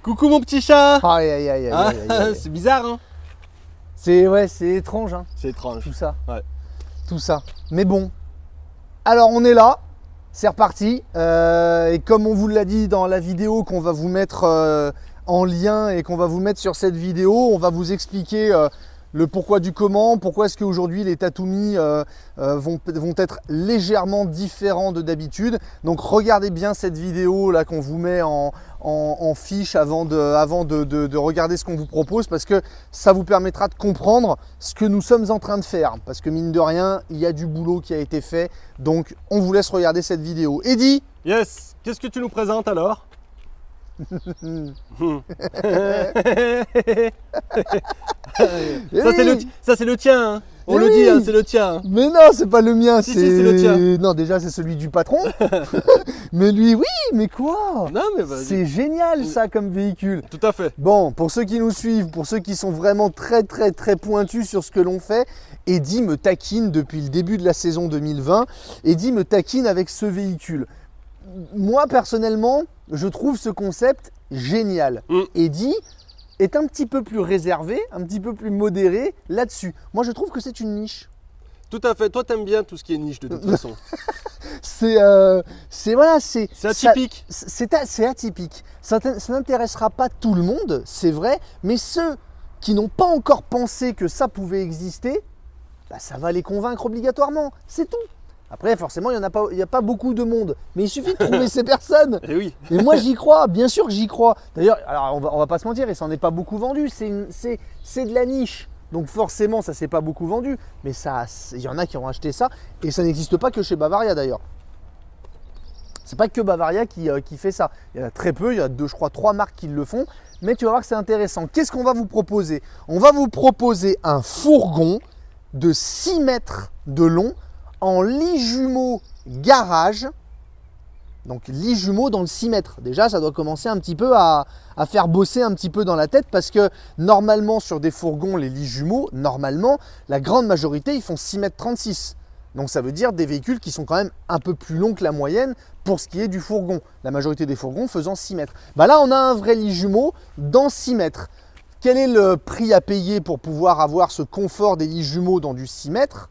Coucou mon petit chat. Aïe aïe aïe aïe, aïe, aïe, aïe. C'est bizarre hein. C'est étrange hein, C'est étrange. tout ça. Ouais. Tout ça. Mais bon. Alors on est là, c'est reparti. Et comme on vous l'a dit dans la vidéo qu'on va vous mettre en lien et qu'on va vous mettre sur cette vidéo, on va vous expliquer le pourquoi du comment, pourquoi est-ce qu'aujourd'hui les Tatumi vont être légèrement différents de d'habitude. Donc regardez bien cette vidéo là qu'on vous met en fiche avant de regarder ce qu'on vous propose, parce que ça vous permettra de comprendre ce que nous sommes en train de faire. Parce que mine de rien, il y a du boulot qui a été fait. Donc on vous laisse regarder cette vidéo. Eddy. Yes. Qu'est-ce que tu nous présentes alors? Ça c'est le tien hein. On le dit hein, c'est le tien hein. Mais non, c'est pas le mien, Si, c'est le tien. Non, déjà c'est celui du patron. Mais lui, oui, mais quoi? Non mais vas-y. C'est génial ça comme véhicule. Tout à fait. Bon, pour ceux qui nous suivent, pour ceux qui sont vraiment très pointus sur ce que l'on fait, Eddy me taquine depuis le début de la saison 2020. Eddy me taquine avec ce véhicule. Moi personnellement, je trouve ce concept génial. Eddy est un petit peu plus réservé, un petit peu plus modéré là-dessus. Moi je trouve que c'est une niche. Tout à fait. Toi t'aimes bien tout ce qui est niche de toute façon. C'est atypique. C'est atypique. Ça n'intéressera pas tout le monde, c'est vrai, mais ceux qui n'ont pas encore pensé que ça pouvait exister, bah, ça va les convaincre obligatoirement. C'est tout. Après, forcément, il n'y a pas beaucoup de monde, mais il suffit de trouver ces personnes. Et oui. Et moi, j'y crois, bien sûr que j'y crois. D'ailleurs, alors on va pas se mentir, et ça n'en est pas beaucoup vendu. C'est de la niche. Donc forcément, ça s'est pas beaucoup vendu. Mais il y en a qui ont acheté ça. Et ça n'existe pas que chez Bavaria d'ailleurs. C'est pas que Bavaria qui fait ça. Il y en a très peu, il y a je crois 3 marques qui le font. Mais tu vas voir que c'est intéressant. Qu'est-ce qu'on va vous proposer? On va vous proposer un fourgon de 6 mètres de long en lit jumeau garage. Donc lit jumeau dans le 6 mètres. Déjà, ça doit commencer un petit peu à faire bosser un petit peu dans la tête, parce que normalement sur des fourgons, les lits jumeaux, normalement, la grande majorité, ils font 6 mètres 36. Donc ça veut dire des véhicules qui sont quand même un peu plus longs que la moyenne pour ce qui est du fourgon. La majorité des fourgons faisant 6 mètres. Bah là, on a un vrai lit jumeau dans 6 mètres. Quel est le prix à payer pour pouvoir avoir ce confort des lits jumeaux dans du 6 mètres?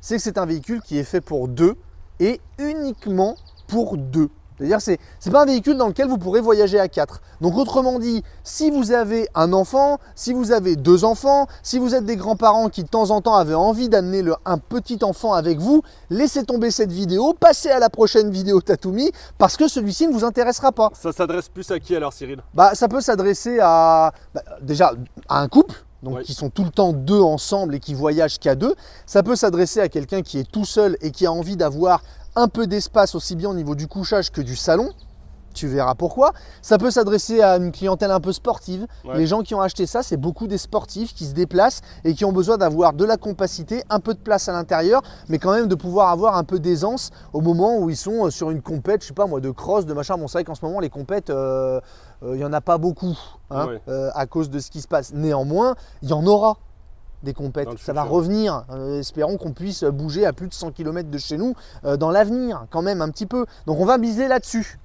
C'est que c'est un véhicule qui est fait pour 2 et uniquement pour 2. C'est-à-dire que c'est pas un véhicule dans lequel vous pourrez voyager à 4. Donc autrement dit, si vous avez un enfant, si vous avez 2 enfants, si vous êtes des grands-parents qui de temps en temps avaient envie d'amener un petit enfant avec vous, laissez tomber cette vidéo, passez à la prochaine vidéo Tatumi, parce que celui-ci ne vous intéressera pas. Ça s'adresse plus à qui alors Cyril? Bah, ça peut s'adresser à déjà à un couple. Donc, oui, qui sont tout le temps 2 ensemble et qui voyagent qu'à 2. Ça peut s'adresser à quelqu'un qui est tout seul et qui a envie d'avoir un peu d'espace aussi bien au niveau du couchage que du salon. Tu verras pourquoi. Ça peut s'adresser à une clientèle un peu sportive. Ouais. Les gens qui ont acheté ça, c'est beaucoup des sportifs qui se déplacent et qui ont besoin d'avoir de la compacité, un peu de place à l'intérieur, mais quand même de pouvoir avoir un peu d'aisance au moment où ils sont sur une compète, je sais pas moi, de cross, de machin. Bon, c'est vrai qu'en ce moment, les compètes, il n'y en a pas beaucoup hein, ouais, à cause de ce qui se passe. Néanmoins, il y en aura des compètes. Ça va revenir. Espérons qu'on puisse bouger à plus de 100 km de chez nous dans l'avenir, quand même un petit peu. Donc on va miser là-dessus.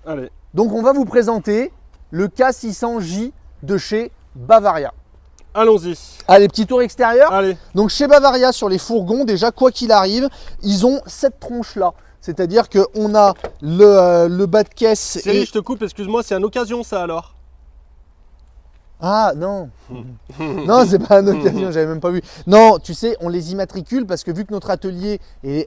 Allez. Donc on va vous présenter le K600J de chez Bavaria. Allons-y. Allez, petit tour extérieur. Allez. Donc chez Bavaria, sur les fourgons, déjà quoi qu'il arrive, ils ont cette tronche-là. C'est-à-dire qu'on a le bas de caisse. Cyril, je te coupe, excuse-moi, c'est une occasion ça alors? Ah non, non, c'est pas une occasion, j'avais même pas vu. Non, tu sais, on les immatricule parce que vu que notre atelier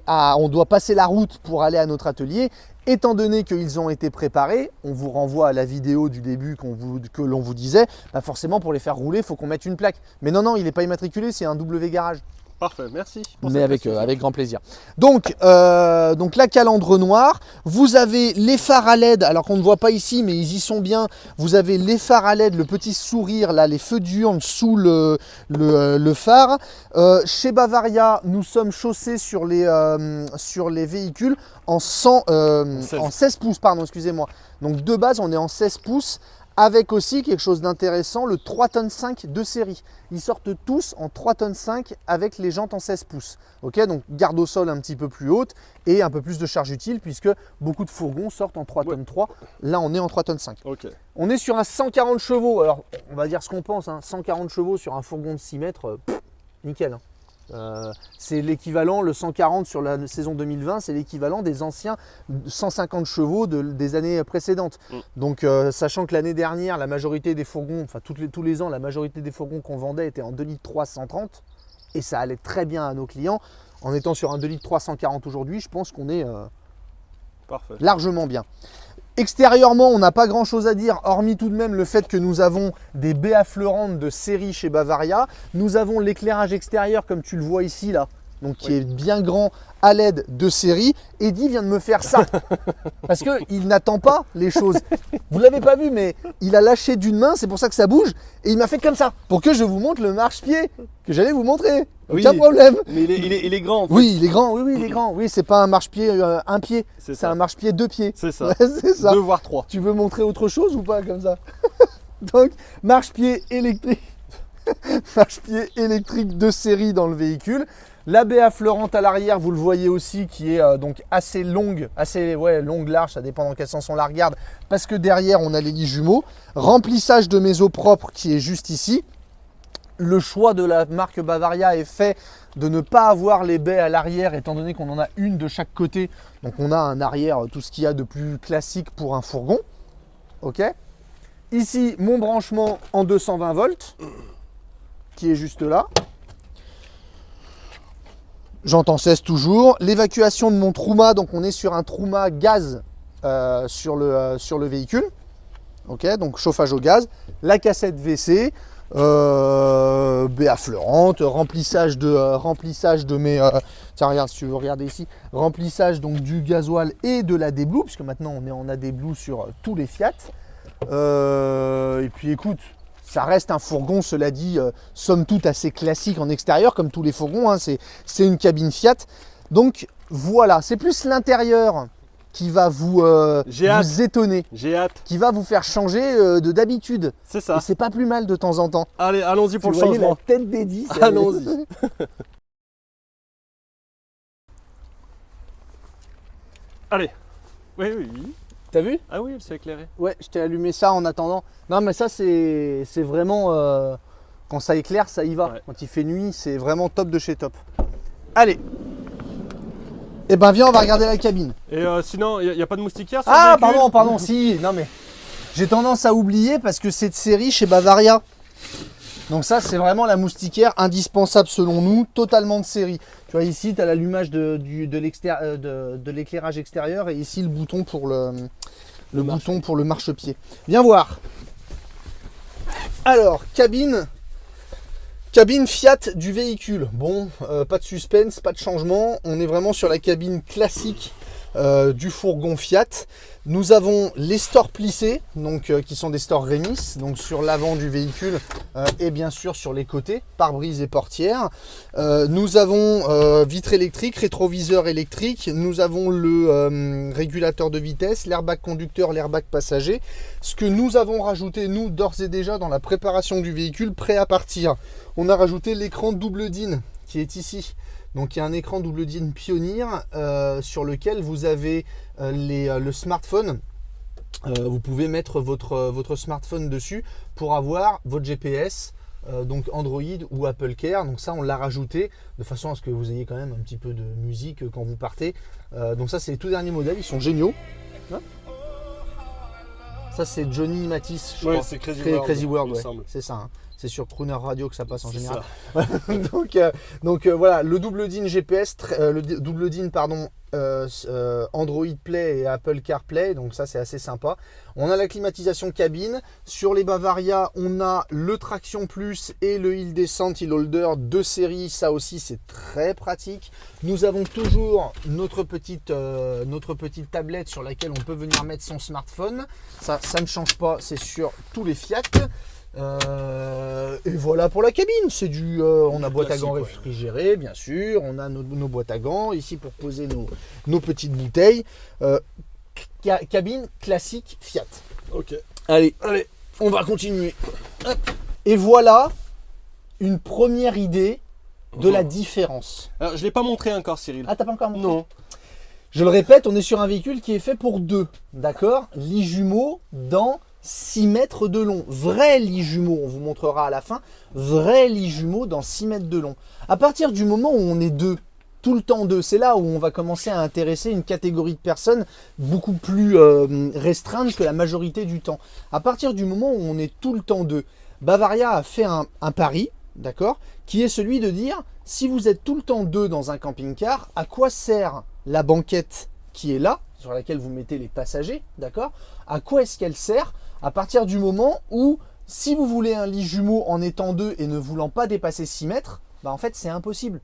on doit passer la route pour aller à notre atelier, étant donné qu'ils ont été préparés, on vous renvoie à la vidéo du début que l'on vous disait, bah forcément pour les faire rouler, il faut qu'on mette une plaque. Mais non, il n'est pas immatriculé, c'est un W garage. Parfait, merci. Mais avec grand plaisir. Donc la calandre noire, vous avez les phares à LED, alors qu'on ne voit pas ici, mais ils y sont bien. Vous avez les phares à LED, le petit sourire, là, les feux diurnes sous le phare. Chez Bavaria, nous sommes chaussés sur les véhicules en 16 pouces, pardon, excusez-moi. Donc de base, on est en 16 pouces Avec aussi quelque chose d'intéressant, le 3 tonnes 5 de série. Ils sortent tous en 3 tonnes 5 avec les jantes en 16 pouces. Ok, donc garde au sol un petit peu plus haute et un peu plus de charge utile puisque beaucoup de fourgons sortent en 3 tonnes 3. Là, on est en 3 tonnes 5. Ok. On est sur un 140 chevaux. Alors, on va dire ce qu'on pense. 140 chevaux sur un fourgon de 6 mètres, nickel. C'est l'équivalent, le 140 sur la saison 2020, c'est l'équivalent des anciens 150 chevaux des années précédentes. Donc, sachant que l'année dernière, la majorité des fourgons, enfin tous les ans, la majorité des fourgons qu'on vendait étaient en 2 litres 3 130 et ça allait très bien à nos clients. En étant sur un 2 litres 3 140 aujourd'hui, je pense qu'on est Parfait. largement bien. Extérieurement, on n'a pas grand chose à dire, hormis tout de même le fait que nous avons des baies affleurantes de série chez Bavaria. Nous avons l'éclairage extérieur, comme tu le vois ici, là, donc qui est bien grand à LED de série. Eddy vient de me faire ça, parce qu'il n'attend pas les choses. Vous ne l'avez pas vu, mais il a lâché d'une main, c'est pour ça que ça bouge, et il m'a fait comme ça, pour que je vous montre le marchepied que j'allais vous montrer. Aucun problème. Mais il est grand en fait. Oui, il est grand, oui, il est grand. Oui, c'est pas un marchepied un pied, c'est un marchepied 2 pieds. C'est ça. Ouais, c'est ça. 2 voire 3. Tu veux montrer autre chose ou pas comme ça? Donc, marchepied électrique. Marchepied électrique de série dans le véhicule. La baie affleurante à l'arrière, vous le voyez aussi, qui est donc assez longue, longue, large, ça dépend dans quel sens on la regarde, parce que derrière, on a les lits jumeaux. Remplissage de méso propre qui est juste ici. Le choix de la marque Bavaria est fait de ne pas avoir les baies à l'arrière, étant donné qu'on en a une de chaque côté. Donc on a un arrière, tout ce qu'il y a de plus classique pour un fourgon. Ok. Ici, mon branchement en 220 volts, qui est juste là. J'entends 16 toujours. L'évacuation de mon Truma, donc on est sur un Truma gaz sur le véhicule. Ok, donc chauffage au gaz. La cassette WC. Baie affleurante, remplissage de mes tiens regarde si tu veux regarder ici, remplissage donc du gasoil et de la D-Blue, puisque maintenant on est en AD-Blue sur tous les Fiat. Et puis écoute, ça reste un fourgon, cela dit, somme toute assez classique en extérieur comme tous les fourgons, hein, c'est une cabine Fiat. Donc voilà, c'est plus l'intérieur qui va vous étonner, qui va vous faire changer de d'habitude. C'est ça. Et c'est pas plus mal de temps en temps. Allez, allons-y pour le le changement. La tête d'Eddy. Allons-y. Allez. Oui, oui, oui. T'as vu? Ah oui, elle s'est éclairée. Ouais, je t'ai allumé ça en attendant. Non, mais ça, c'est vraiment... quand ça éclaire, ça y va. Ouais. Quand il fait nuit, c'est vraiment top de chez top. Allez. Eh ben viens, on va regarder la cabine. Et sinon, il n'y a pas de moustiquaire sur le véhicule? pardon, si. Non mais, j'ai tendance à oublier parce que c'est de série chez Bavaria. Donc ça, c'est vraiment la moustiquaire indispensable selon nous, totalement de série. Tu vois, ici, tu as l'allumage de l'éclairage extérieur et ici, le bouton pour le bouton pour le marchepied. Viens voir. Alors, cabine Fiat du véhicule. Bon, pas de suspense, pas de changement. On est vraiment sur la cabine classique du fourgon Fiat. Nous avons les stores plissés, donc qui sont des stores Remis, donc sur l'avant du véhicule et bien sûr sur les côtés, pare-brise et portières. Nous avons vitre électrique, rétroviseur électrique. Nous avons le régulateur de vitesse, l'airbag conducteur, l'airbag passager. Ce que nous avons rajouté, nous, d'ores et déjà dans la préparation du véhicule, prêt à partir. On a rajouté l'écran double DIN qui est ici. Donc il y a un écran double DIN Pioneer sur lequel vous avez le smartphone. Vous pouvez mettre votre smartphone dessus pour avoir votre GPS, donc Android ou Apple Care. Donc ça, on l'a rajouté de façon à ce que vous ayez quand même un petit peu de musique quand vous partez. Donc ça, c'est les tout derniers modèles, ils sont géniaux. Hein, ça, c'est Johnny Matisse, je crois. C'est Crazy World, ouais. C'est ça. Hein. C'est sur Crooner Radio que ça passe en général. donc voilà, le double DIN GPS, le double DIN pardon, Android Play et Apple CarPlay, donc ça c'est assez sympa. On a la climatisation cabine. Sur les Bavaria, on a le Traction Plus et le Hill Descent Hill Holder de série. Ça aussi c'est très pratique. Nous avons toujours notre petite tablette sur laquelle on peut venir mettre son smartphone. Ça ne change pas, c'est sur tous les Fiat. Et voilà pour la cabine, c'est du on a boîte à gants réfrigérée bien sûr, on a nos boîtes à gants ici pour poser nos petites bouteilles. Cabine classique Fiat. Ok. Allez, On va continuer. Hop. Et voilà une première idée de la différence. Alors, je l'ai pas montré encore, Cyril. Ah, t'as pas encore montré? Non. Je le répète, on est sur un véhicule qui est fait pour deux. D'accord? Lit jumeaux dans 6 mètres de long. Vrai lit jumeaux, on vous montrera à la fin. Vrai lit jumeaux dans 6 mètres de long. À partir du moment où on est deux, tout le temps deux, c'est là où on va commencer à intéresser une catégorie de personnes beaucoup plus restreinte que la majorité du temps. À partir du moment où on est tout le temps deux, Bavaria a fait un pari, d'accord, qui est celui de dire, si vous êtes tout le temps deux dans un camping-car, à quoi sert la banquette qui est là, sur laquelle vous mettez les passagers, d'accord? À quoi est-ce qu'elle sert à partir du moment où, si vous voulez un lit jumeau en étant deux et ne voulant pas dépasser 6 mètres, bah en fait c'est impossible.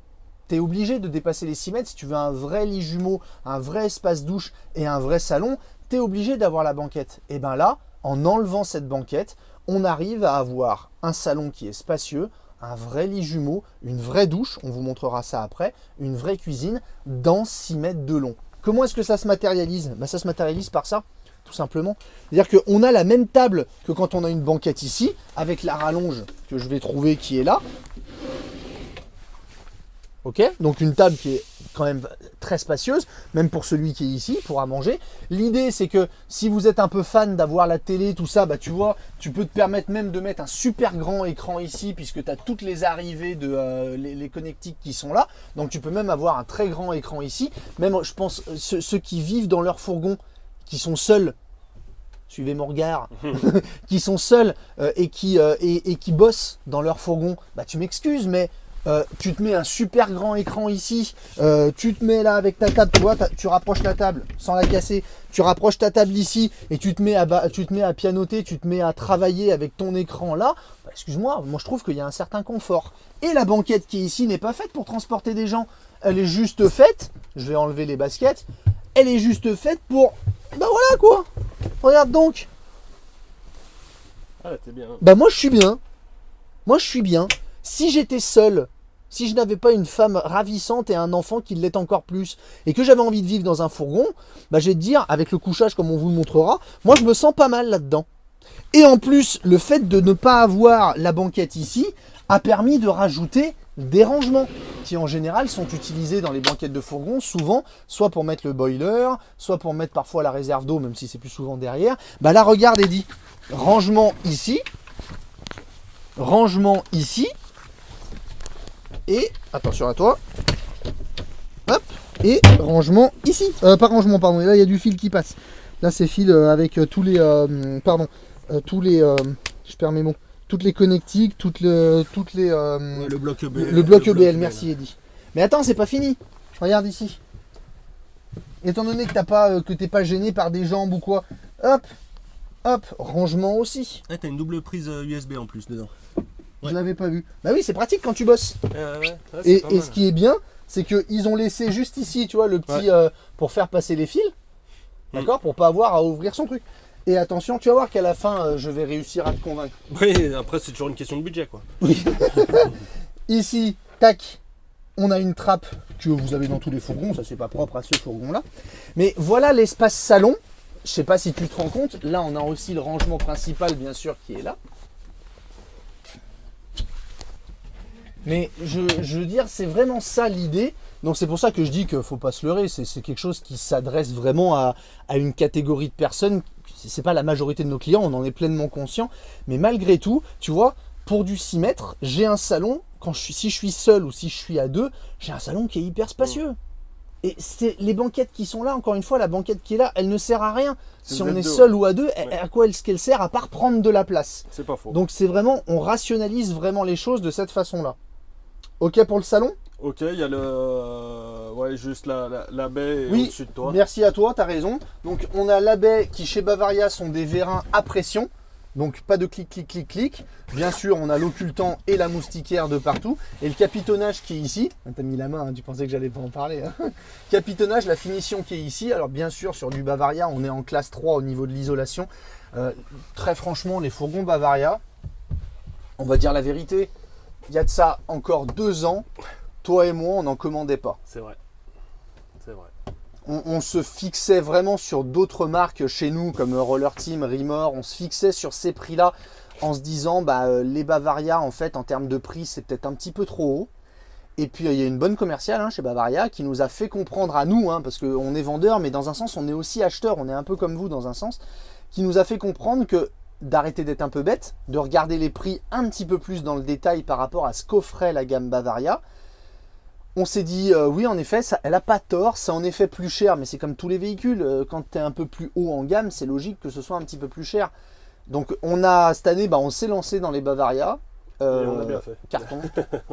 Tu es obligé de dépasser les 6 mètres si tu veux un vrai lit jumeau, un vrai espace douche et un vrai salon, tu es obligé d'avoir la banquette. Et bien là, en enlevant cette banquette, on arrive à avoir un salon qui est spacieux, un vrai lit jumeau, une vraie douche, on vous montrera ça après, une vraie cuisine dans 6 mètres de long. Comment est-ce que ça se matérialise? Ça se matérialise par ça, tout simplement. C'est-à-dire qu'on a la même table que quand on a une banquette ici, avec la rallonge que je vais trouver qui est là. Ok, donc une table qui est quand même très spacieuse, même pour celui qui est ici, pourra manger. L'idée, c'est que si vous êtes un peu fan d'avoir la télé, tout ça, bah tu vois, tu peux te permettre même de mettre un super grand écran ici, puisque tu as toutes les arrivées de les connectiques qui sont là. Donc tu peux même avoir un très grand écran ici. Même, je pense, ceux qui vivent dans leur fourgon, qui sont seuls, suivez mon regard, qui sont seuls et qui bossent dans leur fourgon, bah tu m'excuses, mais tu te mets un super grand écran ici, tu te mets là avec ta table, tu vois, tu rapproches la table sans la casser, tu rapproches ta table ici et tu te mets à pianoter, tu te mets à travailler avec ton écran là, bah, excuse-moi, moi je trouve qu'il y a un certain confort. Et la banquette qui est ici n'est pas faite pour transporter des gens, elle est juste faite, je vais enlever les baskets, elle est juste faite pour, bah voilà quoi, regarde donc. Ah, t'es bien. Bah moi je suis bien, Si j'étais seul, si je n'avais pas une femme ravissante et un enfant qui l'est encore plus, et que j'avais envie de vivre dans un fourgon, bah je vais te dire, avec le couchage comme on vous le montrera, moi je me sens pas mal là-dedans. Et en plus, le fait de ne pas avoir la banquette ici a permis de rajouter des rangements qui en général sont utilisés dans les banquettes de fourgon, souvent, soit pour mettre le boiler, soit pour mettre parfois la réserve d'eau, même si c'est plus souvent derrière. Bah là, regarde Eddy, rangement ici, et, attention à toi, hop, et rangement ici, pas rangement, pardon, et là il y a du fil qui passe. Là c'est fil avec tous les, je perds mes mots, toutes les connectiques, le bloc EBL. Le bloc EBL, merci Eddy. Mais attends, c'est pas fini, regarde ici. Étant donné que t'es pas gêné par des jambes ou quoi, hop, rangement aussi. Ah, t'as une double prise USB en plus dedans. Je l'avais pas vu. Bah oui, c'est pratique quand tu bosses. Et ce qui est bien, c'est qu'ils ont laissé juste ici, tu vois, le petit pour faire passer les fils. D'accord, pour pas avoir à ouvrir son truc. Et attention, tu vas voir qu'à la fin, je vais réussir à te convaincre. Oui, après c'est toujours une question de budget, quoi. Oui. Ici, tac, on a une trappe que vous avez dans tous les fourgons. Ça, c'est pas propre à ce fourgon-là. Mais voilà l'espace salon. Je sais pas si tu te rends compte. Là, on a aussi le rangement principal, bien sûr, qui est là. Mais je veux dire, c'est vraiment ça l'idée. Donc c'est pour ça que je dis qu'il ne faut pas se leurrer. C'est quelque chose qui s'adresse vraiment à une catégorie de personnes. C'est pas la majorité de nos clients, on en est pleinement conscient. Mais malgré tout, tu vois, pour du 6 mètres, j'ai un salon, si je suis seul ou si je suis à deux, j'ai un salon qui est hyper spacieux. Et c'est les banquettes qui sont là, encore une fois, la banquette qui est là, elle ne sert à rien. Si on est seul ou à deux, à quoi est-ce qu'elle sert à part prendre de la place? C'est pas faux. Donc c'est vraiment, on rationalise vraiment les choses de cette façon-là. Ok pour le salon? Ok, il y a le... Ouais, juste la baie Oui, au-dessus de toi. Merci à toi, tu as raison. Donc on a la baie qui chez Bavaria sont des vérins à pression. Donc pas de clic, clic, clic, clic. Bien sûr, on a l'occultant et la moustiquaire de partout. Et le capitonnage qui est ici. T'as mis la main, hein, tu pensais que j'allais pas en parler. Hein. Capitonnage, la finition qui est ici. Alors bien sûr, sur du Bavaria, on est en classe 3 au niveau de l'isolation. Très franchement, les fourgons Bavaria, on va dire la vérité, il y a de ça encore 2 ans, toi et moi, on n'en commandait pas. C'est vrai. C'est vrai. on se fixait vraiment sur d'autres marques chez nous, comme Roller Team, Rimor. On se fixait sur ces prix-là en se disant, les Bavaria, en fait, en termes de prix, c'est peut-être un petit peu trop haut. Et puis, il y a une bonne commerciale chez Bavaria qui nous a fait comprendre à nous, parce qu'on est vendeur, mais dans un sens, on est aussi acheteur. On est un peu comme vous dans un sens, qui nous a fait comprendre que d'arrêter d'être un peu bête, de regarder les prix un petit peu plus dans le détail par rapport à ce qu'offrait la gamme Bavaria. On s'est dit, oui, en effet, elle n'a pas tort, c'est en effet plus cher, mais c'est comme tous les véhicules, quand tu es un peu plus haut en gamme, c'est logique que ce soit un petit peu plus cher. Donc, cette année, on s'est lancé dans les Bavaria. Et on a bien fait. Carton.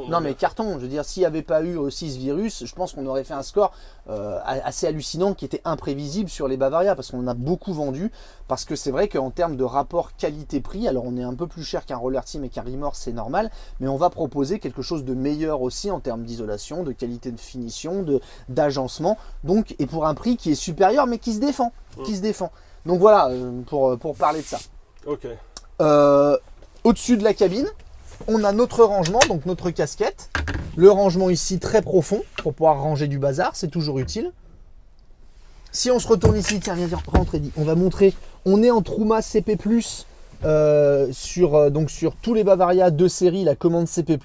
Non, mais carton, je veux dire, s'il n'y avait pas eu aussi ce virus, je pense qu'on aurait fait un score assez hallucinant qui était imprévisible sur les Bavaria, parce qu'on a beaucoup vendu, parce que c'est vrai qu'en termes de rapport qualité-prix, alors on est un peu plus cher qu'un Roller Team et qu'un Rimor, c'est normal, mais on va proposer quelque chose de meilleur aussi en termes d'isolation, de qualité de finition, d'agencement, donc, et pour un prix qui est supérieur, mais qui se défend. Donc voilà, pour parler de ça. Ok. Au-dessus de la cabine, on a notre rangement, donc notre casquette. Le rangement ici très profond pour pouvoir ranger du bazar, c'est toujours utile. Si on se retourne ici, tiens, viens, rentre Eddy. On va montrer, on est en Truma CP+, sur tous les Bavaria de série, la commande CP+,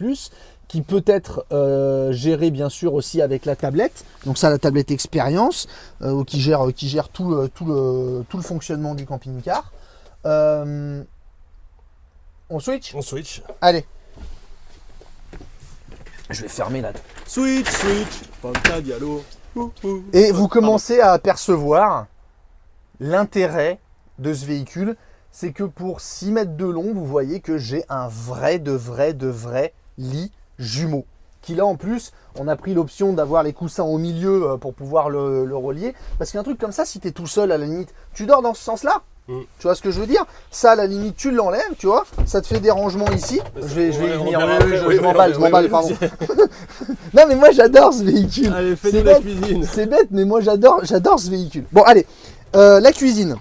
qui peut être gérée bien sûr aussi avec la tablette. Donc ça, la tablette expérience, qui gère tout le fonctionnement du camping-car. On switch ? On switch. Allez. Je vais fermer là. Switch. Panta Diallo. Et vous commencez à apercevoir l'intérêt de ce véhicule. C'est que pour 6 mètres de long, vous voyez que j'ai un vrai lit jumeau. Qui là en plus, on a pris l'option d'avoir les coussins au milieu pour pouvoir le relier. Parce qu'un truc comme ça, si tu es tout seul à la limite, tu dors dans ce sens-là. Tu vois ce que je veux dire? Ça, à la limite, tu l'enlèves, tu vois. Ça te fait des rangements ici. Je vais y venir. Je m'emballe, pardon. Non, mais moi, j'adore ce véhicule. Allez, fais-nous la cuisine. C'est bête, mais moi, j'adore ce véhicule. Bon, allez. La cuisine.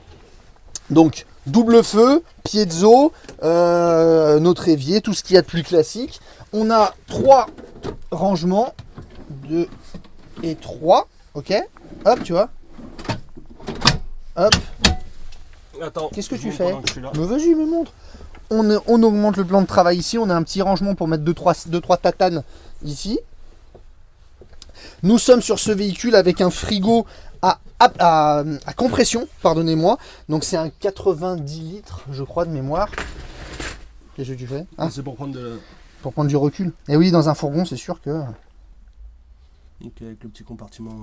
Donc, double feu, piezo, notre évier, tout ce qu'il y a de plus classique. On a 3 rangements. 2 et 3. Ok. Hop, tu vois. Hop. Attends, qu'est-ce que tu fais? Mais vas-y, me montre. On augmente le plan de travail ici. On a un petit rangement pour mettre 2-3 tatanes ici. Nous sommes sur ce véhicule avec un frigo à compression, pardonnez-moi. Donc c'est un 90 litres, je crois, de mémoire. Qu'est-ce que tu fais? C'est pour prendre pour prendre du recul. Et oui, dans un fourgon, c'est sûr que... Ok, avec le petit compartiment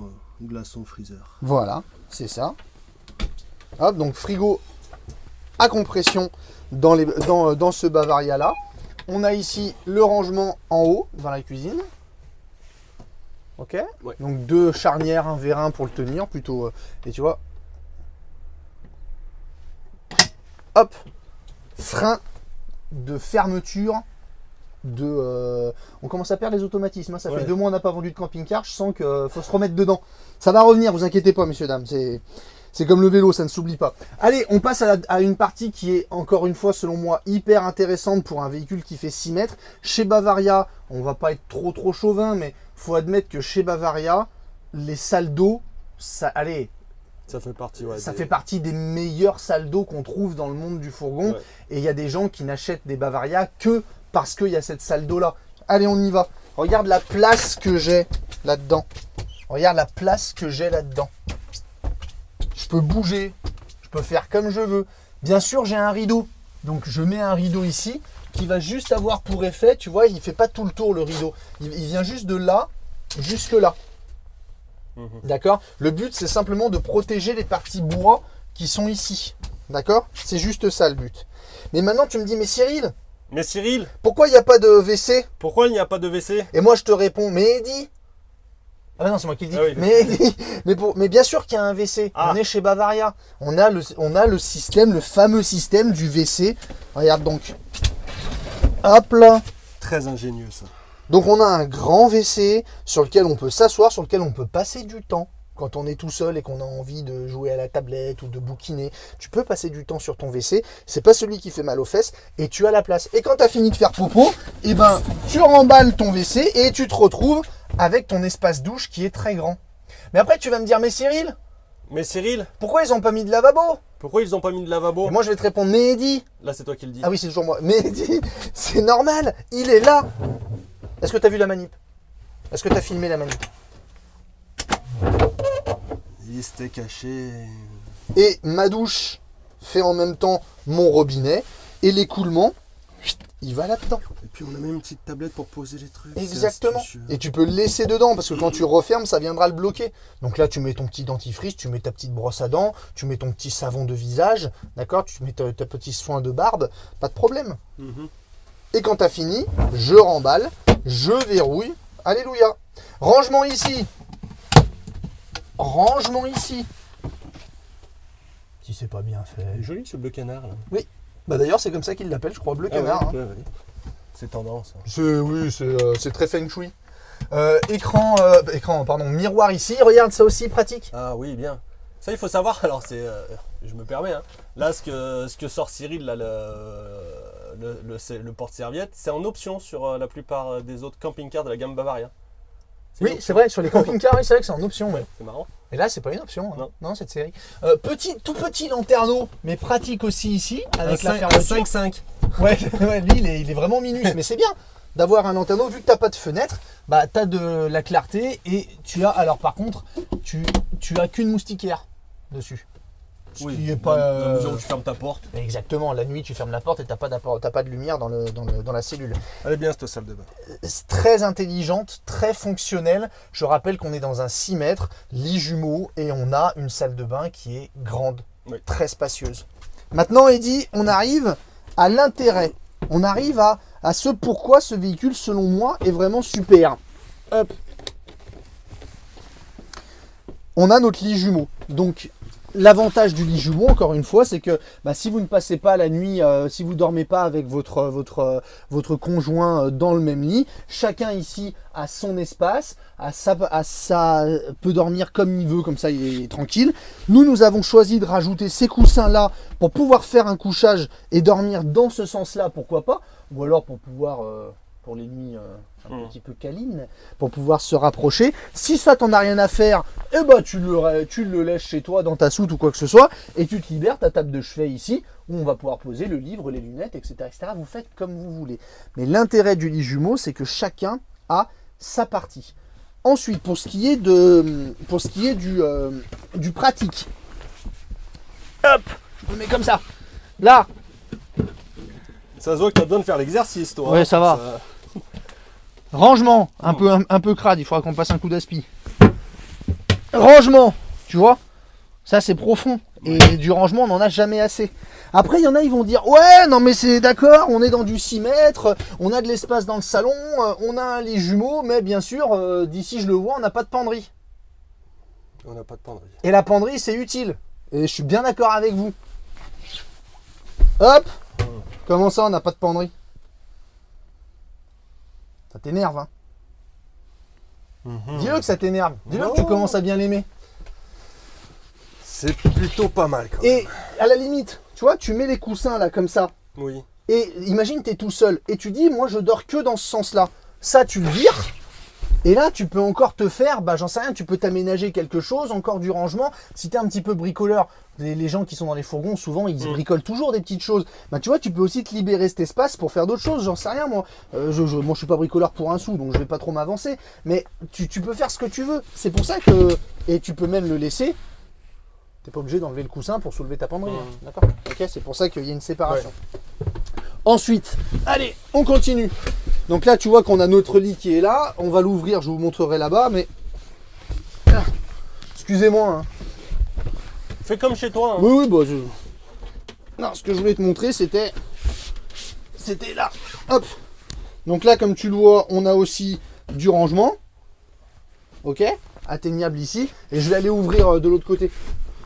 glaçon freezer. Voilà, c'est ça. Hop, donc frigo à compression dans ce Bavaria là. On a ici le rangement en haut dans la cuisine. Ok. Ouais. Donc 2 charnières, un vérin pour le tenir plutôt. Et tu vois. Hop. Frein de fermeture. On commence à perdre les automatismes. Ça fait 2 mois qu'on n'a pas vendu de camping-car. Je sens qu'il faut se remettre dedans. Ça va revenir, vous inquiétez pas, messieurs, dames. C'est comme le vélo, ça ne s'oublie pas. Allez, on passe à une partie qui est, encore une fois, selon moi, hyper intéressante pour un véhicule qui fait 6 mètres. Chez Bavaria, on va pas être trop chauvin, mais faut admettre que chez Bavaria, les salles d'eau, ça fait partie des meilleures salles d'eau qu'on trouve dans le monde du fourgon. Ouais. Et il y a des gens qui n'achètent des Bavaria que parce qu'il y a cette salle d'eau là. Allez, on y va. Regarde la place que j'ai là-dedans. Je peux bouger, je peux faire comme je veux. Bien sûr, j'ai un rideau. Donc, je mets un rideau ici qui va juste avoir pour effet, tu vois, il ne fait pas tout le tour le rideau. Il vient juste de là jusque là. D'accord? Le but, c'est simplement de protéger les parties bois qui sont ici. D'accord? C'est juste ça le but. Mais maintenant, tu me dis, mais Cyril, pourquoi il n'y a pas de WC? Pourquoi il n'y a pas de WC? Et moi, je te réponds, mais Eddy. Ah non, c'est moi qui le dis. Ah oui. Mais bien sûr qu'il y a un WC. On est chez Bavaria. On a le système, le fameux système du WC. Regarde donc. Hop là. Très ingénieux ça. Donc on a un grand WC sur lequel on peut s'asseoir, sur lequel on peut passer du temps. Quand on est tout seul et qu'on a envie de jouer à la tablette ou de bouquiner, tu peux passer du temps sur ton WC. C'est pas celui qui fait mal aux fesses et tu as la place. Et quand tu as fini de faire popo, eh ben, tu remballes ton WC et tu te retrouves avec ton espace douche qui est très grand. Mais après, tu vas me dire, mais Cyril, Mais Cyril, pourquoi ils ont pas mis de lavabo? pourquoi ils ont pas mis de lavabo? Et moi, je vais te répondre, mais Eddy. Là, c'est toi qui le dis. Ah oui, c'est toujours moi. Mais Eddy, c'est normal, il est là. Est-ce que tu as vu la manip? Est-ce que tu as filmé la manip? Il était caché. Et ma douche fait en même temps mon robinet. Et l'écoulement, il va là-dedans. Et puis on a même une petite tablette pour poser les trucs. c'est Exactement. astucieux. Et tu peux le laisser dedans parce que quand tu refermes, ça viendra le bloquer. Donc là, tu mets ton petit dentifrice, tu mets ta petite brosse à dents, tu mets ton petit savon de visage, d'accord? Tu mets ta petit soin de barbe, pas de problème. Mhm. Et quand tu as fini, je remballe, je verrouille. Alléluia. Rangement ici. Rangement ici. Si c'est pas bien fait. Il est joli ce bleu canard là. Oui. Bah d'ailleurs, c'est comme ça qu'ils l'appellent, je crois, bleu Ah canard. ouais, hein. ouais. C'est tendance. hein. C'est très feng shui. Écran, pardon, miroir ici. Regarde, ça aussi pratique. Ah oui, bien. Ça, il faut savoir. Alors, je me permets. Hein. Là, ce que sort Cyril, là, le porte-serviette, c'est en option sur la plupart des autres camping-cars de la gamme Bavaria. C'est une Oui, option. c'est vrai, sur les camping-cars, oui, c'est vrai que c'est en option. Ouais. C'est marrant. Et là, c'est pas une option, hein. Non. cette série. Tout petit lanterneau, mais pratique aussi ici, avec la Un fermeture. 5-5. Ouais, lui, il est vraiment minus, mais c'est bien d'avoir un lanterneau, vu que t'as pas de fenêtre, bah t'as de la clarté et tu as, alors par contre, tu as qu'une moustiquaire dessus. Ce qui est pas. Dans la mesure où tu fermes ta porte. Exactement, la nuit tu fermes la porte et t'as pas de lumière dans la cellule. Elle est bien cette salle de bain. C'est très intelligente, très fonctionnelle. Je rappelle qu'on est dans un 6 mètres, lit jumeau et on a une salle de bain qui est grande, Oui. très spacieuse. Maintenant, Eddy, on arrive à l'intérêt. On arrive à ce pourquoi ce véhicule, selon moi, est vraiment super. Hop. On a notre lit jumeau. Donc, l'avantage du lit jumeau, encore une fois, c'est que si vous ne passez pas la nuit, si vous ne dormez pas avec votre conjoint dans le même lit, chacun ici a son espace, peut dormir comme il veut, comme ça il est tranquille. Nous avons choisi de rajouter ces coussins-là pour pouvoir faire un couchage et dormir dans ce sens-là, pourquoi pas, ou alors pour pouvoir, pour les nuits un petit peu câlines, pour pouvoir se rapprocher. Si ça t'en a rien à faire, eh ben, tu le laisses chez toi dans ta soute ou quoi que ce soit, et tu te libères ta table de chevet ici, où on va pouvoir poser le livre, les lunettes, etc., etc. Vous faites comme vous voulez. Mais l'intérêt du lit jumeau, c'est que chacun a sa partie. Ensuite, pour ce qui est du pratique, hop, je me mets comme ça. Là, Ça se voit que tu as besoin de faire l'exercice, toi. Ouais, ça va. Rangement, un peu crade, il faudra qu'on passe un coup d'aspi. Rangement, tu vois, ça c'est profond. Et du rangement, on n'en a jamais assez. Après, il y en a, ils vont dire, ouais, non mais c'est d'accord, on est dans du 6 mètres, on a de l'espace dans le salon, on a les jumeaux, mais bien sûr, d'ici je le vois, on n'a pas de penderie. On n'a pas de penderie. Et la penderie, c'est utile. Et je suis bien d'accord avec vous. Hop, comment ça, on n'a pas de penderie? Ça t'énerve, hein? Dis-le que ça t'énerve. Dis-le que tu commences à bien l'aimer. C'est plutôt pas mal quand même. Et à la limite, tu vois, tu mets les coussins là comme ça. Oui. Et imagine, t'es tout seul. Et tu dis, moi, je dors que dans ce sens-là. Ça, tu le vires. Et là, tu peux encore te faire, j'en sais rien, tu peux t'aménager quelque chose, encore du rangement. Si t'es un petit peu bricoleur, les gens qui sont dans les fourgons, souvent, ils bricolent toujours des petites choses. Tu vois, tu peux aussi te libérer cet espace pour faire d'autres choses, j'en sais rien, moi. Moi, je suis pas bricoleur pour un sou, donc je vais pas trop m'avancer. Mais tu peux faire ce que tu veux. C'est pour ça que... Et tu peux même le laisser. T'es pas obligé d'enlever le coussin pour soulever ta penderie. Hein. D'accord? Ok, c'est pour ça qu'il y a une séparation. Ouais. Ensuite, allez, on continue. Donc là, tu vois qu'on a notre lit qui est là. On va l'ouvrir, je vous montrerai là-bas, mais... Excusez-moi. Hein. Fais comme chez toi. Hein. Oui, non, ce que je voulais te montrer, c'était là. Hop. Donc là, comme tu le vois, on a aussi du rangement. Ok? Atteignable ici. Et je vais aller ouvrir de l'autre côté.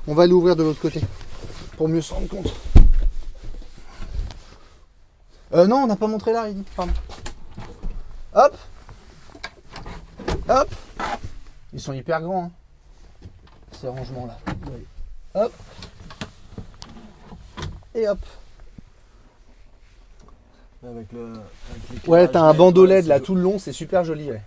On va aller ouvrir de l'autre côté. Pour mieux se rendre compte. Non, on n'a pas montré là, il dit. Pardon. Hop. Hop. Ils sont hyper grands, hein, ces rangements-là. Hop. Et hop. Avec ouais, t'as un bandeau LED là tout le long, c'est super joli. Ouais.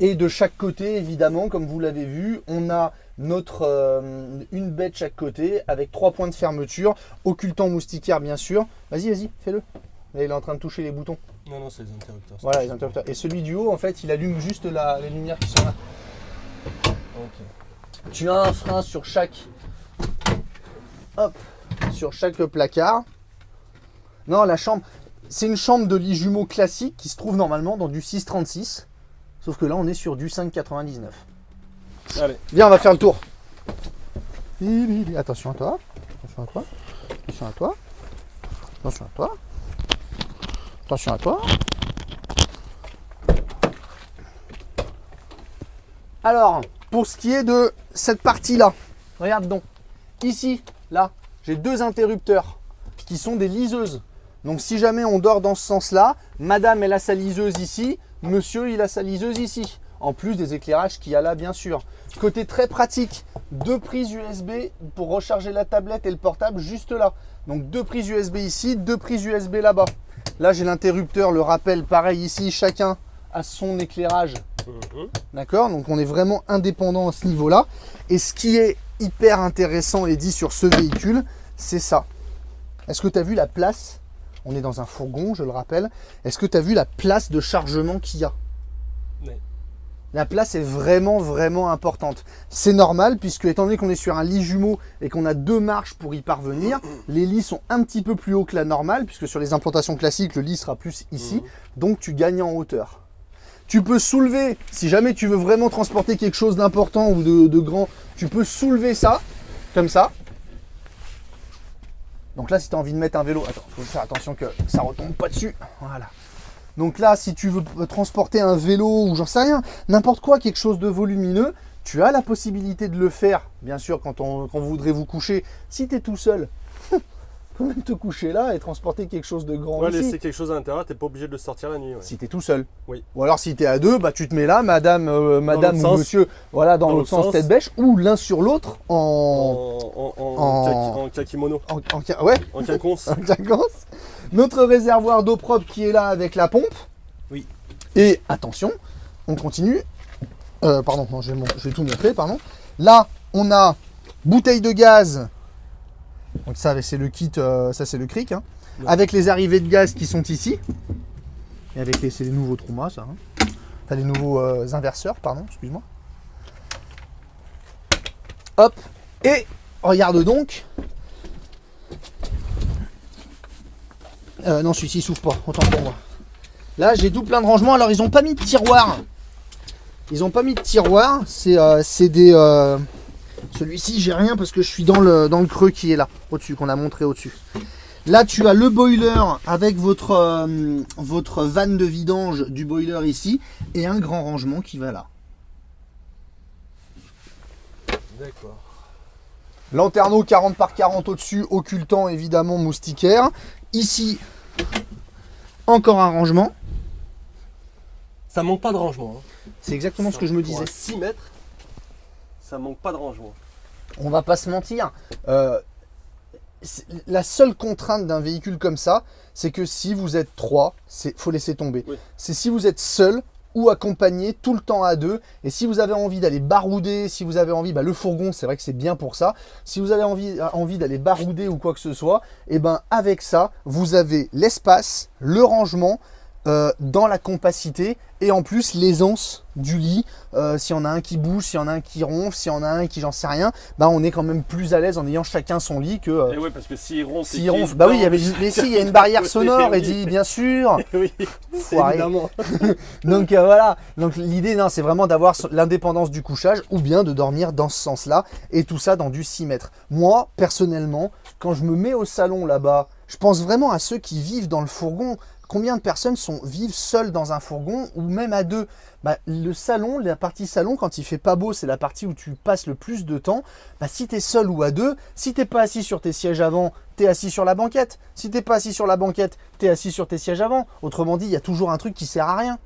Et de chaque côté, évidemment, comme vous l'avez vu, on a une baie de chaque côté avec 3 points de fermeture, occultant moustiquaire bien sûr. Vas-y, fais-le. Là, il est en train de toucher les boutons. Non, c'est les interrupteurs. Voilà, les interrupteurs. Et celui du haut, en fait, il allume juste les lumières qui sont là. Ok. Tu as un frein sur chaque placard. Non, la chambre, c'est une chambre de lit jumeau classique qui se trouve normalement dans du 6,36. Sauf que là, on est sur du 5,99. Allez. Viens, on va faire le tour. Attention à toi. Attention à toi. Attention à toi. Attention à toi. Attention à toi. Alors, pour ce qui est de cette partie-là, regarde donc. Ici, là, j'ai 2 interrupteurs qui sont des liseuses. Donc si jamais on dort dans ce sens-là, madame elle a sa liseuse ici, monsieur il a sa liseuse ici. En plus des éclairages qu'il y a là bien sûr. Côté très pratique, 2 prises USB pour recharger la tablette et le portable juste là. Donc 2 prises USB ici, 2 prises USB là-bas. Là j'ai l'interrupteur, le rappel pareil ici, chacun a son éclairage. D'accord, donc on est vraiment indépendant à ce niveau-là. Et ce qui est hyper intéressant et dit sur ce véhicule, c'est ça. Est-ce que tu as vu la place? On est dans un fourgon, je le rappelle. Est-ce que tu as vu la place de chargement qu'il y a? Oui. La place est vraiment, vraiment importante. C'est normal, puisque étant donné qu'on est sur un lit jumeau et qu'on a 2 marches pour y parvenir, les lits sont un petit peu plus hauts que la normale, puisque sur les implantations classiques, le lit sera plus ici. Donc tu gagnes en hauteur. Tu peux soulever, si jamais tu veux vraiment transporter quelque chose d'important ou de grand, tu peux soulever ça, comme ça. Donc là, si tu as envie de mettre un vélo, attends, il faut faire attention que ça ne retombe pas dessus. Voilà. Donc là, si tu veux transporter un vélo ou j'en sais rien, n'importe quoi, quelque chose de volumineux, tu as la possibilité de le faire. Bien sûr, quand vous voudrez vous coucher, si tu es tout seul, tu peux même te coucher là et transporter quelque chose de grand ici. Laisser quelque chose à l'intérieur, tu n'es pas obligé de le sortir la nuit. Ouais. Si tu es tout seul. Oui. Ou alors si tu es à 2, bah, tu te mets là, madame ou monsieur, voilà, dans l'autre sens, tête bêche, ou l'un sur l'autre en kakimono. Ouais. En quinconce. En quinconce. Notre réservoir d'eau propre qui est là avec la pompe. Oui. Et attention, on continue. Pardon, non, je vais tout montrer, pardon. Là, on a bouteille de gaz. Donc ça, c'est le kit, ça c'est le cric. Hein. Ouais. Avec les arrivées de gaz qui sont ici. Et avec c'est les nouveaux traumas, ça. Hein. Enfin, les nouveaux inverseurs, pardon, excuse-moi. Hop. Et regarde donc. Non, celui-ci s'ouvre pas, autant pour moi. Là, j'ai tout plein de rangements. Alors, ils n'ont pas mis de tiroir. Ils n'ont pas mis de tiroir. C'est des... Celui-ci, j'ai rien parce que je suis dans le creux qui est là, au-dessus, qu'on a montré au-dessus. Là, tu as le boiler avec votre vanne de vidange du boiler ici et un grand rangement qui va là. D'accord. Lanterneau 40 par 40 au-dessus, occultant évidemment moustiquaire. Ici, encore un rangement. Ça manque pas de rangement. Hein. C'est exactement ce que je me disais. 6 mètres, ça manque pas de rangement. On va pas se mentir. La seule contrainte d'un véhicule comme ça, c'est que si vous êtes 3, il faut laisser tomber. Oui. C'est si vous êtes seul ou accompagné tout le temps à 2. Et si vous avez envie d'aller barouder, si vous avez envie, le fourgon, c'est vrai que c'est bien pour ça. Si vous avez envie d'aller barouder ou quoi que ce soit, et avec ça, vous avez l'espace, le rangement, dans la compacité et en plus l'aisance du lit. S'il y en a un qui bouge, s'il y en a un qui ronfle, s'il y en a un qui j'en sais rien, on est quand même plus à l'aise en ayant chacun son lit que. Et oui, parce que s'il ronfle, oui, il y a une barrière sonore et dit bien sûr. Oui, évidemment. Donc voilà. Donc l'idée, c'est vraiment d'avoir l'indépendance du couchage ou bien de dormir dans ce sens-là et tout ça dans du 6 mètres. Moi, personnellement, quand je me mets au salon là-bas, je pense vraiment à ceux qui vivent dans le fourgon. Combien de personnes vivent seules dans un fourgon ou même à 2? Le salon, la partie salon, quand il fait pas beau, c'est la partie où tu passes le plus de temps. Si tu es seul ou à 2, si tu n'es pas assis sur tes sièges avant, tu es assis sur la banquette. Si tu n'es pas assis sur la banquette, tu es assis sur tes sièges avant. Autrement dit, il y a toujours un truc qui sert à rien.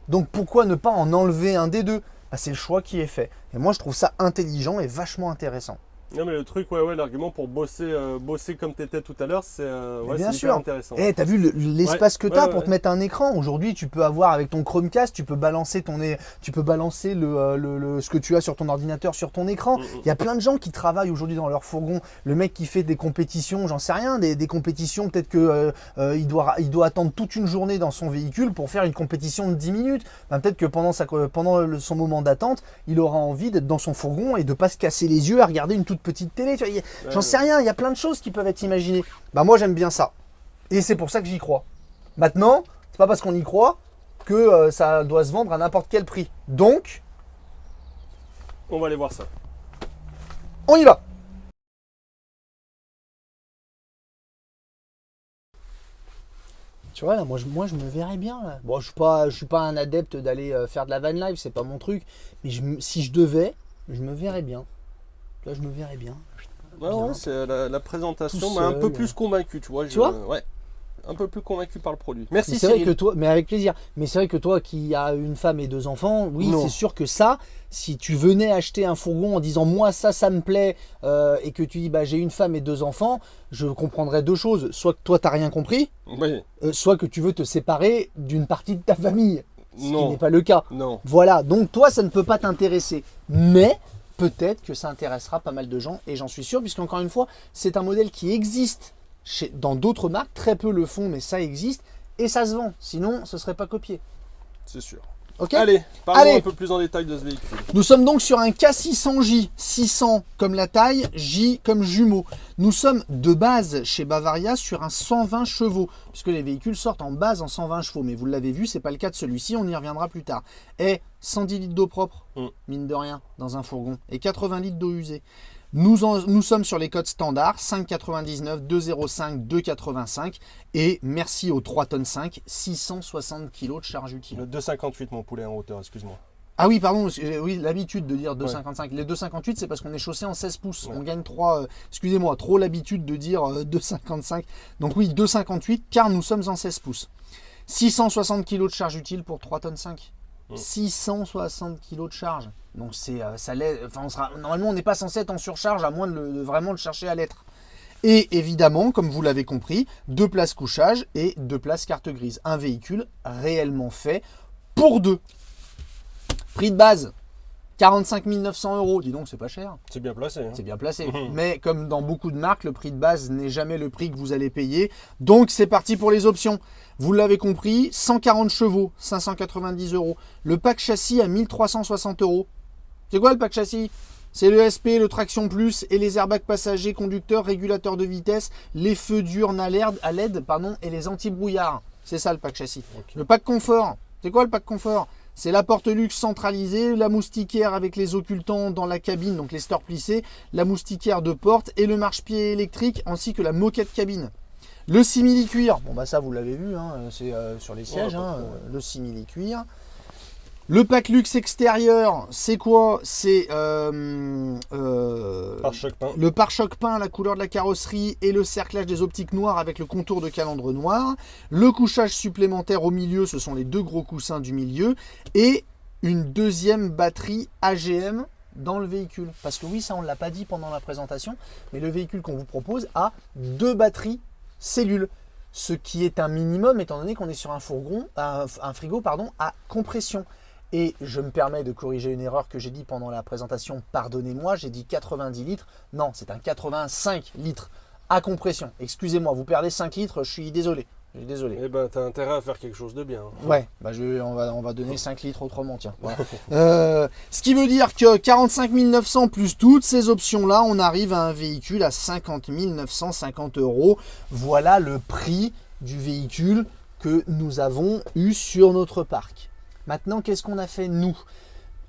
Donc pourquoi ne pas en enlever un des deux? C'est le choix qui est fait. Et moi, je trouve ça intelligent et vachement intéressant. Non mais le truc, ouais, l'argument pour bosser comme tu étais tout à l'heure, c'est ouais, bien c'est sûr. hyper intéressant. Eh, t'as vu l'espace que t'as ouais, pour te mettre un écran. Aujourd'hui, tu peux avoir avec ton Chromecast, tu peux balancer ce que tu as sur ton ordinateur sur ton écran. Il y a plein de gens qui travaillent aujourd'hui dans leur fourgon. Le mec qui fait des compétitions, j'en sais rien, des compétitions, peut-être que il doit attendre toute une journée dans son véhicule pour faire une compétition de 10 minutes. Ben, peut-être que pendant son moment d'attente, il aura envie d'être dans son fourgon et de pas se casser les yeux à regarder une toute petite télé. Tu vois, j'en sais rien, il y a plein de choses qui peuvent être imaginées. Bah moi j'aime bien ça. Et c'est pour ça que j'y crois. Maintenant, c'est pas parce qu'on y croit que ça doit se vendre à n'importe quel prix. Donc, On va aller voir ça. on y va. Tu vois, là, moi, je me verrais bien. Là. Bon, je suis pas un adepte d'aller faire de la van life, c'est pas mon truc. Mais si je devais, je me verrais bien. Là, je me verrais bien. Ouais, Bien. ouais, c'est la présentation Tout m'a un peu seul. plus convaincu, tu vois. Tu vois ouais, un peu plus convaincu par le produit. Mais Merci c'est vrai Cyril. que toi, mais avec plaisir. Mais c'est vrai que toi qui as une femme et 2 enfants, oui, Non. c'est sûr que ça, si tu venais acheter un fourgon en disant moi ça me plaît et que tu dis bah j'ai une femme et 2 enfants, je comprendrais 2 choses. Soit que toi t'as rien compris, Oui, soit que tu veux te séparer d'une partie de ta famille, ce qui non, n'est pas le cas. non. Voilà, donc toi ça ne peut pas t'intéresser, mais peut-être que ça intéressera pas mal de gens et j'en suis sûr puisqu'encore une fois c'est un modèle qui existe dans d'autres marques, très peu le font mais ça existe et ça se vend, sinon ce serait pas copié. C'est sûr. Ok. Allez, parlons Allez. un peu plus en détail de ce véhicule. Nous sommes donc sur un K600J, 600 comme la taille, J comme jumeau. Nous sommes de base chez Bavaria sur un 120 chevaux, puisque les véhicules sortent en base en 120 chevaux. Mais vous l'avez vu, c'est pas le cas de celui-ci, on y reviendra plus tard. Et 110 litres d'eau propre, mine de rien, dans un fourgon, et 80 litres d'eau usée. Nous sommes sur les codes standards, 5,99, 2,05, 2,85 et merci aux 3 tonnes 5, 660 kg de charge utile. Le 2,58 mon poulet en hauteur, excuse-moi. Ah oui, pardon, oui, l'habitude de dire 2,55. Les 2,58, c'est parce qu'on est chaussé en 16 pouces. Ouais. On gagne 3, excusez-moi, trop l'habitude de dire 2,55. Donc oui, 2,58 car nous sommes en 16 pouces. 660 kg de charge utile pour 3 tonnes 5. 660 kg de charge. Donc c'est normalement on n'est pas censé être en surcharge à moins de vraiment le chercher à l'être. Et évidemment, comme vous l'avez compris, 2 places couchage et 2 places carte grise. Un véhicule réellement fait pour 2. Prix de base, 45 900 €. Dis donc, c'est pas cher. C'est bien placé. Hein. C'est bien placé. Mais comme dans beaucoup de marques, le prix de base n'est jamais le prix que vous allez payer. Donc c'est parti pour les options. Vous l'avez compris, 140 chevaux, 590 €. Le pack châssis à 1360 €. C'est quoi le pack châssis? C'est le SP, le traction plus et les airbags passagers, conducteurs, régulateurs de vitesse, les feux diurnes à LED et les anti-brouillards. C'est ça le pack châssis. Okay. Le pack confort. C'est quoi le pack confort? C'est la porte luxe centralisée, la moustiquaire avec les occultants dans la cabine, donc les stores plissés, la moustiquaire de porte et le marche-pied électrique ainsi que la moquette cabine. Le simili-cuir, bon bah ça vous l'avez vu, hein, c'est sur les sièges, le simili-cuir. Le pack luxe extérieur, c'est quoi? C'est Pare-choc peint. le pare-choc peint, la couleur de la carrosserie et le cerclage des optiques noires avec le contour de calandre noir. Le couchage supplémentaire au milieu, ce sont les 2 gros coussins du milieu. Et une deuxième batterie AGM dans le véhicule. Parce que oui, ça on ne l'a pas dit pendant la présentation, mais le véhicule qu'on vous propose a 2 batteries cellules. Ce qui est un minimum étant donné qu'on est sur un frigo à compression. Et je me permets de corriger une erreur que j'ai dit pendant la présentation, pardonnez-moi, j'ai dit 90 litres. Non, c'est un 85 litres à compression. Excusez-moi, vous perdez 5 litres, je suis désolé. Eh ben, t'as intérêt à faire quelque chose de bien. Ouais, bah on va donner 5 litres autrement, tiens. Voilà. Ce qui veut dire que 45 900 plus toutes ces options-là, on arrive à un véhicule à 50 950 €. Voilà le prix du véhicule que nous avons eu sur notre parc. Maintenant, qu'est-ce qu'on a fait nous?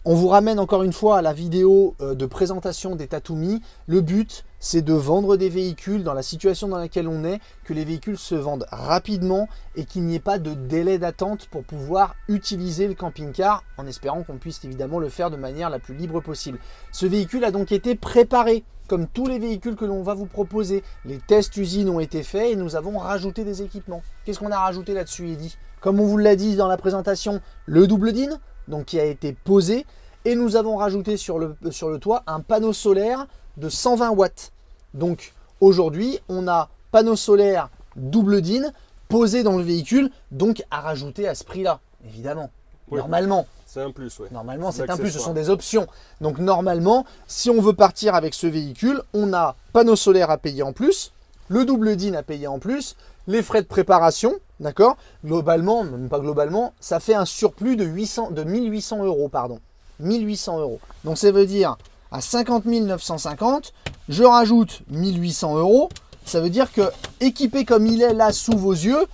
On vous ramène encore une fois à la vidéo de présentation des Tatumi. Le but, c'est de vendre des véhicules dans la situation dans laquelle on est, que les véhicules se vendent rapidement et qu'il n'y ait pas de délai d'attente pour pouvoir utiliser le camping-car, en espérant qu'on puisse évidemment le faire de manière la plus libre possible. Ce véhicule a donc été préparé, comme tous les véhicules que l'on va vous proposer. Les tests usines ont été faits et nous avons rajouté des équipements. Qu'est-ce qu'on a rajouté là-dessus, Eddy? Comme on vous l'a dit dans la présentation, le double DIN, donc qui a été posé, et nous avons rajouté sur le toit un panneau solaire de 120 watts. Donc aujourd'hui, on a panneau solaire double DIN posé dans le véhicule, donc à rajouter à ce prix-là, évidemment. Oui. Normalement. C'est un plus, ouais. Normalement, c'est un plus, ce L'accessoire. sont des options. Donc normalement, si on veut partir avec ce véhicule, on a panneau solaire à payer en plus, le double DIN à payer en plus, les frais de préparation, d'accord? Globalement, même pas globalement, ça fait un surplus de 1800 euros, pardon. 1800 euros. Donc ça veut dire à 50 950, je rajoute 1800 euros. Ça veut dire que équipé comme il est là sous vos yeux,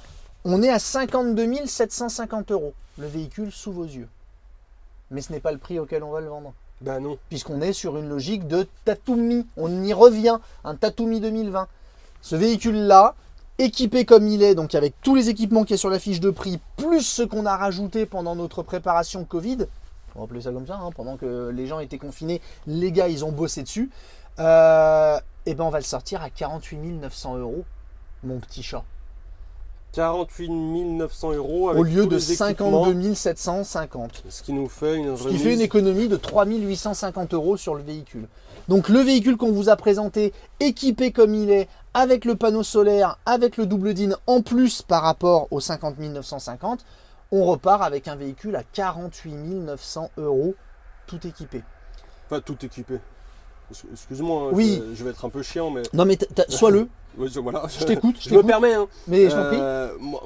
on est à 52 750 euros. Le véhicule sous vos yeux. Mais ce n'est pas le prix auquel on va le vendre. Ben non. Puisqu'on est sur une logique de Tatumi. On y revient, un Tatumi 2020. Ce véhicule-là, équipé comme il est, donc avec tous les équipements qui est sur la fiche de prix, plus ce qu'on a rajouté pendant notre préparation Covid, on va appeler ça comme ça, hein, pendant que les gens étaient confinés, les gars, ils ont bossé dessus, et ben on va le sortir à 48 900 euros, mon petit chat. 48 900 euros avec Au lieu tous de les équipements, 52 750. ce qui nous fait une Ce qui fait une économie de 3 850 euros sur le véhicule. Donc le véhicule qu'on vous a présenté, équipé comme il est, avec le panneau solaire, avec le double DIN en plus par rapport aux 50 950, on repart avec un véhicule à 48 900 euros, tout équipé. Enfin, tout équipé. Excuse-moi, hein, Oui. je vais être un peu chiant, mais... Non mais sois-le, Ouais, voilà. je t'écoute, Je me permets, hein. mais je t'en prie.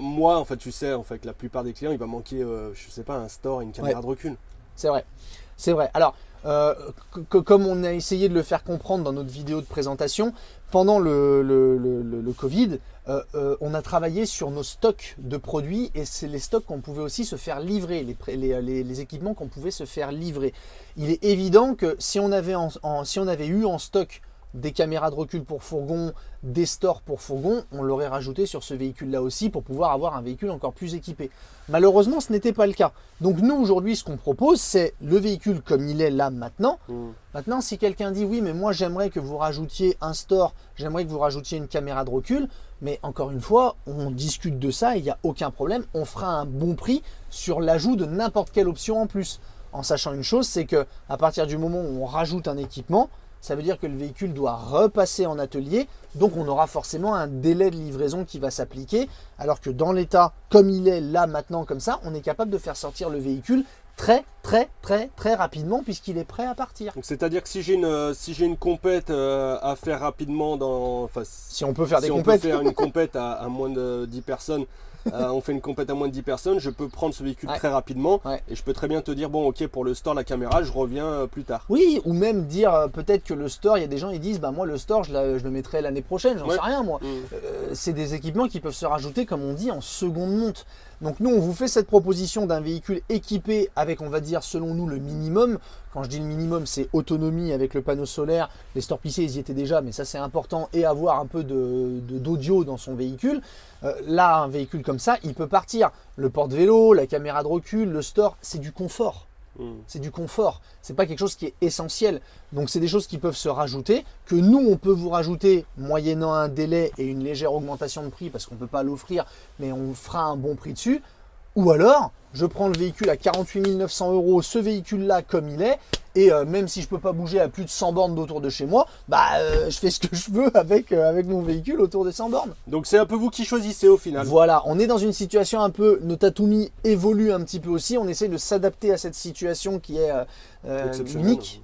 Moi, en fait, tu sais, en fait, la plupart des clients, il va manquer, je sais pas, un store, une caméra de recul. C'est vrai, c'est vrai. Alors, comme on a essayé de le faire comprendre dans notre vidéo de présentation, pendant le Covid, on a travaillé sur nos stocks de produits et c'est les stocks qu'on pouvait aussi se faire livrer, les équipements qu'on pouvait se faire livrer. Il est évident que si on avait, si on avait eu en stock des caméras de recul pour fourgon, des stores pour fourgon, on l'aurait rajouté sur ce véhicule-là aussi pour pouvoir avoir un véhicule encore plus équipé. Malheureusement, ce n'était pas le cas. Donc nous, aujourd'hui, ce qu'on propose, c'est le véhicule comme il est là maintenant. Maintenant, si quelqu'un dit « oui, mais moi, j'aimerais que vous rajoutiez un store, j'aimerais que vous rajoutiez une caméra de recul », mais encore une fois, on discute de ça, il n'y a aucun problème. On fera un bon prix sur l'ajout de n'importe quelle option en plus. En sachant une chose, c'est qu'à partir du moment où on rajoute un équipement, ça veut dire que le véhicule doit repasser en atelier, donc on aura forcément un délai de livraison qui va s'appliquer, alors que dans l'état, comme il est là maintenant comme ça, on est capable de faire sortir le véhicule très rapidement puisqu'il est prêt à partir. Donc c'est-à-dire que si j'ai une compète à faire rapidement si on peut faire des on compètes. peut faire une compète à moins de 10 personnes, on fait une compète à moins de 10 personnes, je peux prendre ce véhicule très rapidement et je peux très bien te dire bon ok pour le store, la caméra, je reviens plus tard. Oui, ou même dire peut-être que le store, il y a des gens ils disent bah moi le store je le mettrai l'année prochaine, j'en sais rien moi. C'est des équipements qui peuvent se rajouter comme on dit en seconde monte. Donc nous on vous fait cette proposition d'un véhicule équipé avec on va dire selon nous le minimum. Quand je dis le minimum c'est autonomie avec le panneau solaire, les stores plissés ils y étaient déjà mais ça c'est important et avoir un peu d'audio dans son véhicule. Là un véhicule comme ça il peut partir. Le porte-vélo, la caméra de recul, le store c'est du confort. C'est du confort, c'est pas quelque chose qui est essentiel. Donc c'est des choses qui peuvent se rajouter, que nous on peut vous rajouter moyennant un délai et une légère augmentation de prix parce qu'on peut pas l'offrir, mais on fera un bon prix dessus. Ou alors, je prends le véhicule à 48 900 euros, ce véhicule-là comme il est, et même si je peux pas bouger à plus de 100 bornes d'autour de chez moi, je fais ce que je veux avec mon véhicule autour des 100 bornes. Donc c'est un peu vous qui choisissez au final. Voilà, on est dans une situation un peu, nos Tatumi évoluent un petit peu aussi, on essaie de s'adapter à cette situation qui est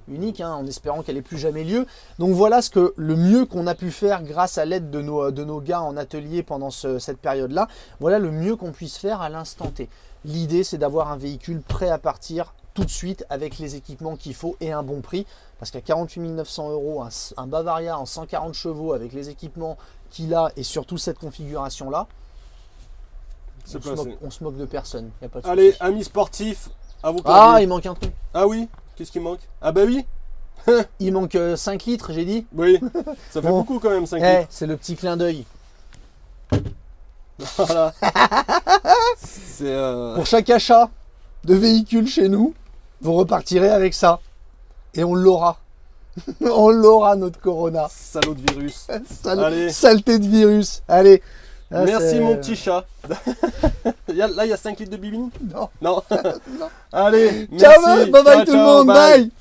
unique hein, en espérant qu'elle n'ait plus jamais lieu. Donc voilà le mieux qu'on a pu faire grâce à l'aide de nos gars en atelier pendant cette période-là. Voilà le mieux qu'on puisse faire à l'instant T. L'idée c'est d'avoir un véhicule prêt à partir tout de suite avec les équipements qu'il faut et un bon prix. Parce qu'à 48 900 euros, un Bavaria en 140 chevaux avec les équipements qu'il a et surtout cette configuration-là, on se moque de personne. Y a pas de Allez, souci. amis sportifs, à vous. Ah, il manque un truc. Ah oui, qu'est-ce qui manque? Ah bah oui. Il manque 5 litres, j'ai dit. Oui, ça fait Bon. beaucoup quand même 5 litres. C'est le petit clin d'œil. Voilà. C'est Pour chaque achat de véhicule chez nous, vous repartirez avec ça. Et on l'aura. On l'aura notre Corona. salaud de virus. Allez. Saleté de virus. Allez. Là, Merci mon petit chat. Là il y a 5 litres de bibini? Non. Non. Non. Allez, Ciao, merci. bye bye Ciao, tout le ciao, monde. Bye.